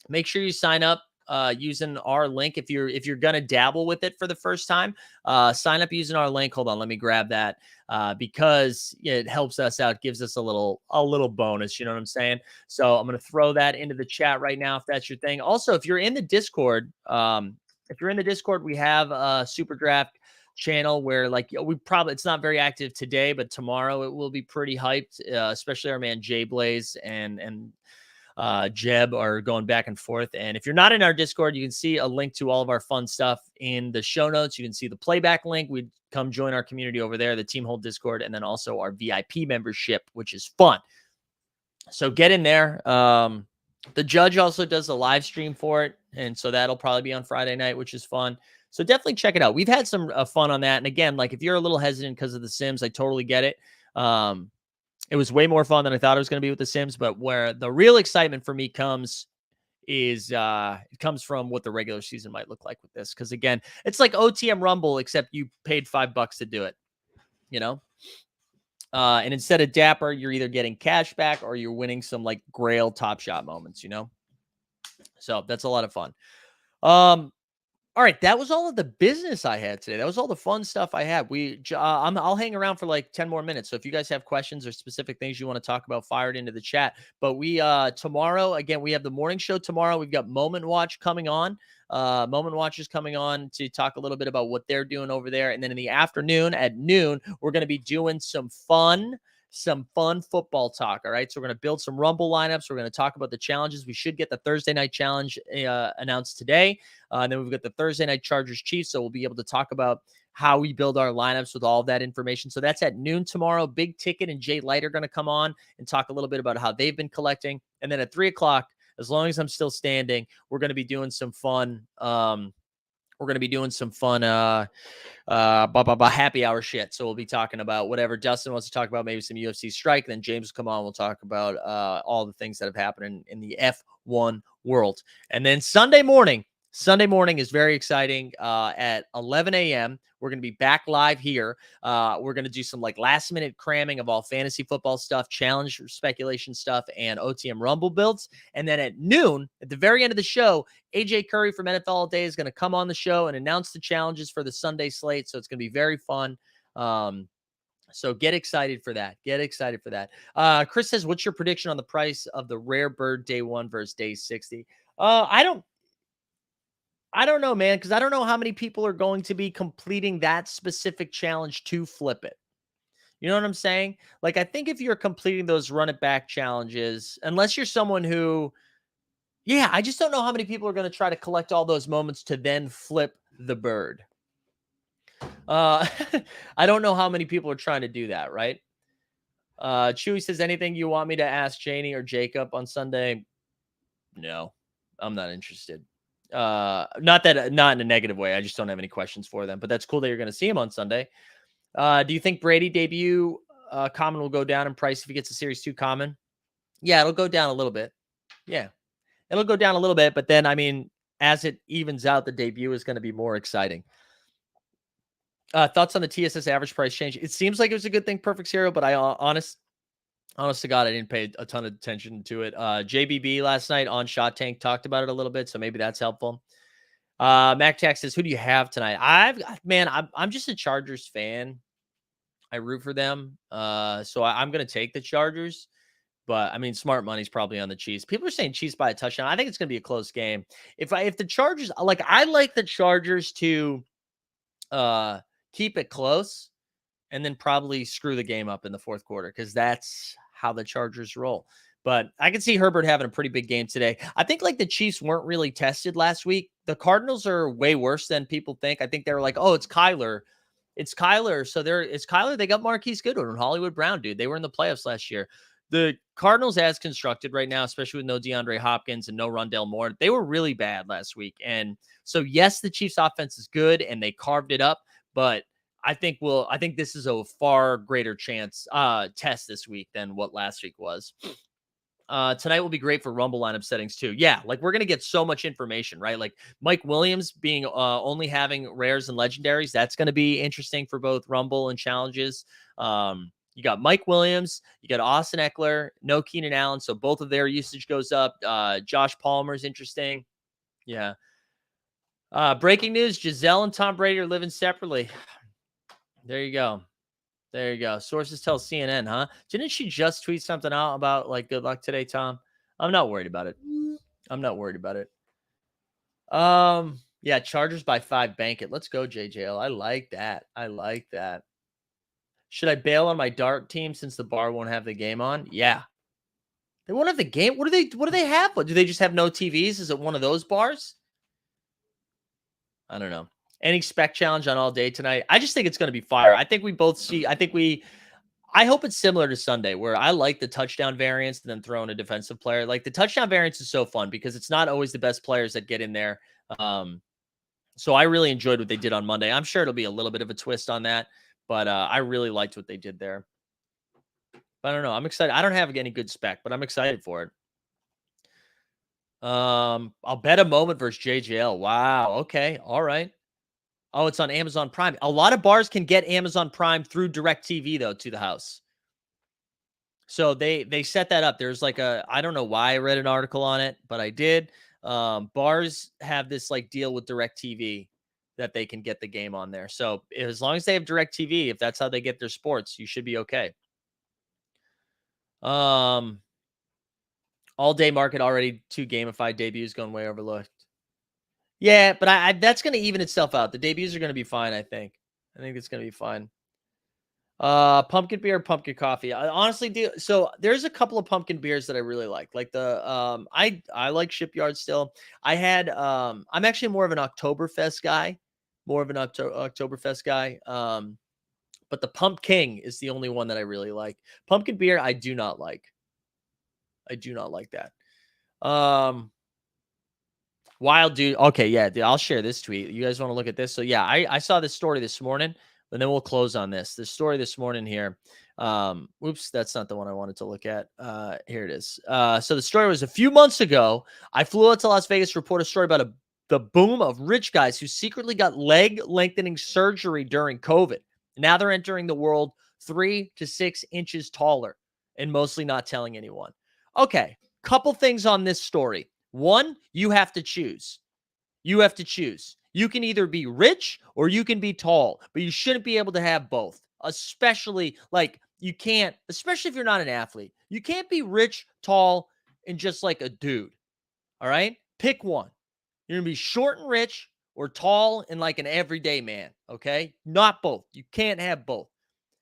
Make sure you sign up using our link if you're gonna dabble with it for the first time. Sign up using our link. Hold on, let me grab that because it helps us out, gives us a little bonus. You know what I'm saying? So I'm gonna throw that into the chat right now if that's your thing. Also, if you're in the Discord, we have a Super Draft channel where we probably it's not very active today, but tomorrow it will be pretty hyped. Especially our man Jay Blaze and Jeb are going back and forth. And if you're not in our Discord, you can see a link to all of our fun stuff in the show notes. You can see the playback link. We'd come join our community over there, the Team Hold Discord, and then also our VIP membership, which is fun. So get in there. The judge also does a live stream for it. And so that'll probably be on Friday night, which is fun. So definitely check it out. We've had some fun on that. And again, if you're a little hesitant because of the Sims, I totally get it. It was way more fun than I thought it was going to be with the Sims, but where the real excitement for me comes is it comes from what the regular season might look like with this. Because again, it's like OTM Rumble, except you paid $5 to do it, you know? And instead of Dapper, you're either getting cash back or you're winning some Grail Top Shot moments, you know? So that's a lot of fun. All right, that was all of the business I had today. That was all the fun stuff I had. I'll hang around for 10 more minutes. So if you guys have questions or specific things you want to talk about, fire it into the chat. But we tomorrow, again, we have the morning show tomorrow. We've got Moment Watch coming on. Moment Watch is coming on to talk a little bit about what they're doing over there. And then in the afternoon at noon, we're going to be doing some fun football talk. All right. So we're going to build some Rumble lineups. We're going to talk about the challenges. We should get the Thursday night challenge announced today. And then we've got the Thursday night Chargers Chiefs. So we'll be able to talk about how we build our lineups with all of that information. So that's at noon tomorrow. Big Ticket and Jay Light are going to come on and talk a little bit about how they've been collecting. And then at 3:00, as long as I'm still standing, we're going to be doing some fun. Happy hour shit. So we'll be talking about whatever Dustin wants to talk about, maybe some UFC strike. Then James will come on. We'll talk about all the things that have happened in the F1 world. And then Sunday morning is very exciting. At 11 a.m., we're going to be back live here. We're going to do some last minute cramming of all fantasy football stuff, challenge speculation stuff, and OTM Rumble builds. And then at noon, at the very end of the show, AJ Curry from NFL All Day is going to come on the show and announce the challenges for the Sunday slate. So it's going to be very fun. So get excited for that. Chris says, what's your prediction on the price of the rare bird day 1 versus day 60? I don't know, man, because I don't know how many people are going to be completing that specific challenge to flip it. You know what I'm saying? I think if you're completing those run it back challenges, unless you're someone who, I just don't know how many people are going to try to collect all those moments to then flip the bird. I don't know how many people are trying to do that, right? Chewy says, anything you want me to ask Janie or Jacob on Sunday? No, I'm not interested. Not in a negative way. I just don't have any questions for them, but that's cool that you're going to see him on Sunday. Do you think Brady debut common will go down in price if he gets a Series 2 common? Yeah, it'll go down a little bit. Yeah, it'll go down a little bit, but then, I mean, as it evens out, the debut is going to be more exciting. Thoughts on the TSS average price change? It seems like it was a good thing, Perfect Zero, but I honest to God, I didn't pay a ton of attention to it. JBB last night on Shot Tank talked about it a little bit, so maybe that's helpful. Mac Tax says, who do you have tonight? I'm just a Chargers fan. I root for them. So I'm going to take the Chargers. But, I mean, smart money's probably on the Chiefs. People are saying Chiefs by a touchdown. I think it's going to be a close game. If the Chargers, I like the Chargers to keep it close and then probably screw the game up in the fourth quarter because that's how the Chargers roll. But I can see Herbert having a pretty big game today. I think the Chiefs weren't really tested last week. The Cardinals are way worse than people think. I think they were like, oh, it's Kyler. It's Kyler. So it's Kyler. They got Marquise Goodwin and Hollywood Brown, dude. They were in the playoffs last year. the Cardinals as constructed right now, especially with no DeAndre Hopkins and no Rondale Moore, they were really bad last week. And so, yes, the Chiefs offense is good and they carved it up, but I think this is a far greater chance test this week than what last week was. Tonight will be great for Rumble lineup settings too. Yeah, like we're gonna get so much information, right? Like Mike Williams being only having rares and legendaries. That's gonna be interesting for both Rumble and challenges. You got Mike Williams, you got Austin Eckler, no Keenan Allen, so both of their usage goes up. Josh Palmer's interesting. Yeah. Breaking news: Giselle and Tom Brady are living separately. There you go. There you go. Sources tell CNN, huh? Didn't she just tweet something out about like good luck today, Tom? I'm not worried about it. I'm not worried about it. Yeah, Chargers by 5, bank it. Let's go, JJL. I like that. I like that. Should I bail on my dart team since the bar won't have the game on? Yeah. They won't have the game. What do they have? Do they just have no TVs? Is it one of those bars? I don't know. Any spec challenge on all day tonight? I just think it's going to be fire. I think we both see. I hope it's similar to Sunday, where I like the touchdown variance and then throw in a defensive player. Like the touchdown variance is so fun because it's not always the best players that get in there. So I really enjoyed what they did on Monday. I'm sure it'll be a little bit of a twist on that, but I really liked what they did there. But I don't know. I'm excited. I don't have any good spec, but I'm excited for it. I'll bet a moment versus JJL. Wow. Okay. All right. Oh, it's on Amazon Prime. A lot of bars can get Amazon Prime through DirecTV though to the house. So they set that up. There's like I don't know why I read an article on it, but I did. Bars have this like deal with DirecTV that they can get the game on there. So as long as they have DirecTV, if that's how they get their sports, you should be okay. All day market already 2 gamified debuts going way overlooked. Yeah, but I that's going to even itself out. The debuts are going to be fine, I think. I think it's going to be fine. Pumpkin beer, pumpkin coffee. I honestly do. So there's a couple of pumpkin beers that I really like. Like the I like Shipyard still. I'm actually more of an Oktoberfest guy. More of an Oktoberfest guy. But the Pump King is the only one that I really like. Pumpkin beer, I do not like. I do not like that. Wild dude. Okay, yeah, dude, I'll share this tweet. You guys want to look at this? So yeah, I saw this story this morning, and then we'll close on this. The story this morning here. Oops, that's not the one I wanted to look at. Here it is. So the story was a few months ago. I flew out to Las Vegas to report a story about the boom of rich guys who secretly got leg lengthening surgery during COVID. Now they're entering the world 3 to 6 inches taller and mostly not telling anyone. Okay, couple things on this story. One, you have to choose. You have to choose. You can either be rich or you can be tall, but you shouldn't be able to have both. Especially especially if you're not an athlete. You can't be rich, tall, and just like a dude. All right? Pick one. You're going to be short and rich or tall and like an everyday man. Okay? Not both. You can't have both.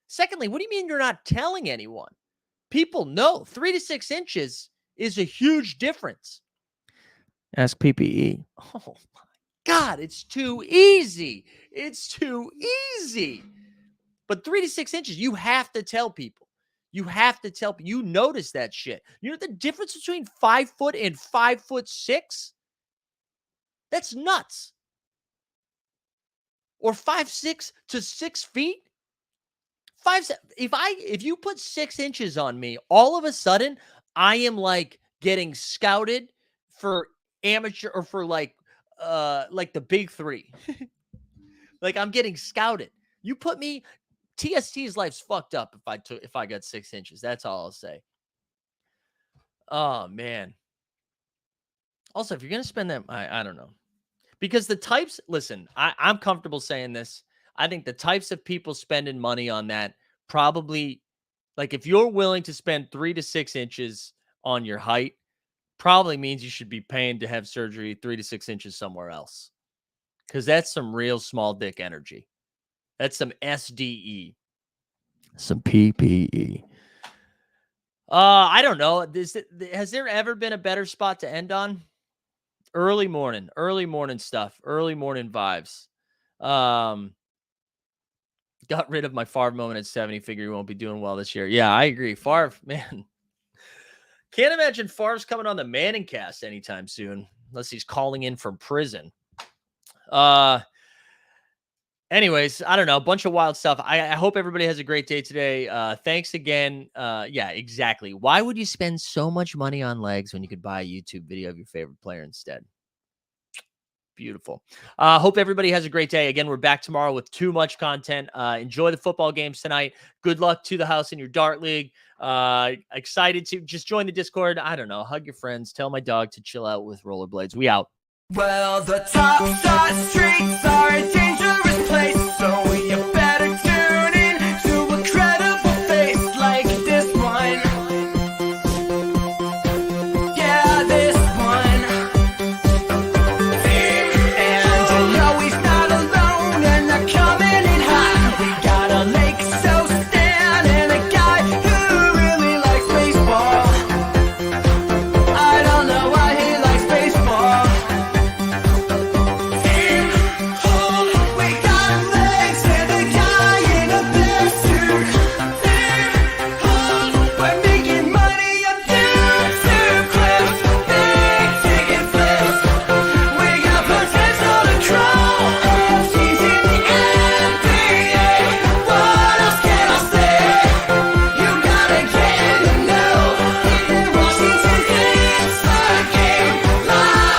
Secondly, what do you mean you're not telling anyone? People know 3 to 6 inches is a huge difference. Ask PPE. Oh my God, it's too easy. It's too easy. But 3 to 6 inches, you have to tell people. You have to tell people. You notice that shit. You know the difference between 5 foot and 5'6"? That's nuts. Or 5'6" to 6 feet? If you put 6 inches on me, all of a sudden, I am like getting scouted for amateur or for like the big 3. Like I'm getting scouted. You put me, TST's life's fucked up if I got 6 inches. That's all I'll say. Oh man. Also, if you're gonna spend that, I don't know. Because the types, listen, I'm comfortable saying this. I think the types of people spending money on that probably, like if you're willing to spend 3 to 6 inches on your height, probably means you should be paying to have surgery 3 to 6 inches somewhere else. Because that's some real small dick energy. That's some SDE. Some PPE. I don't know. Has there ever been a better spot to end on? Early morning stuff, early morning vibes. Got rid of my Favre moment at 70. Figure he won't be doing well this year. Yeah, I agree. Favre, man. Can't imagine Favre's coming on the Manning cast anytime soon, unless he's calling in from prison. Anyways, I don't know. A bunch of wild stuff. I hope everybody has a great day today. Thanks again. Yeah, exactly. Why would you spend so much money on legs when you could buy a YouTube video of your favorite player instead? Beautiful. Hope everybody has a great day. Again, we're back tomorrow with too much content. Enjoy the football games tonight. Good luck to the house in your dart league. Excited to just join the Discord. I don't know. Hug your friends. Tell my dog to chill out with rollerblades. We out. Well, the top shot streets are a dangerous place, so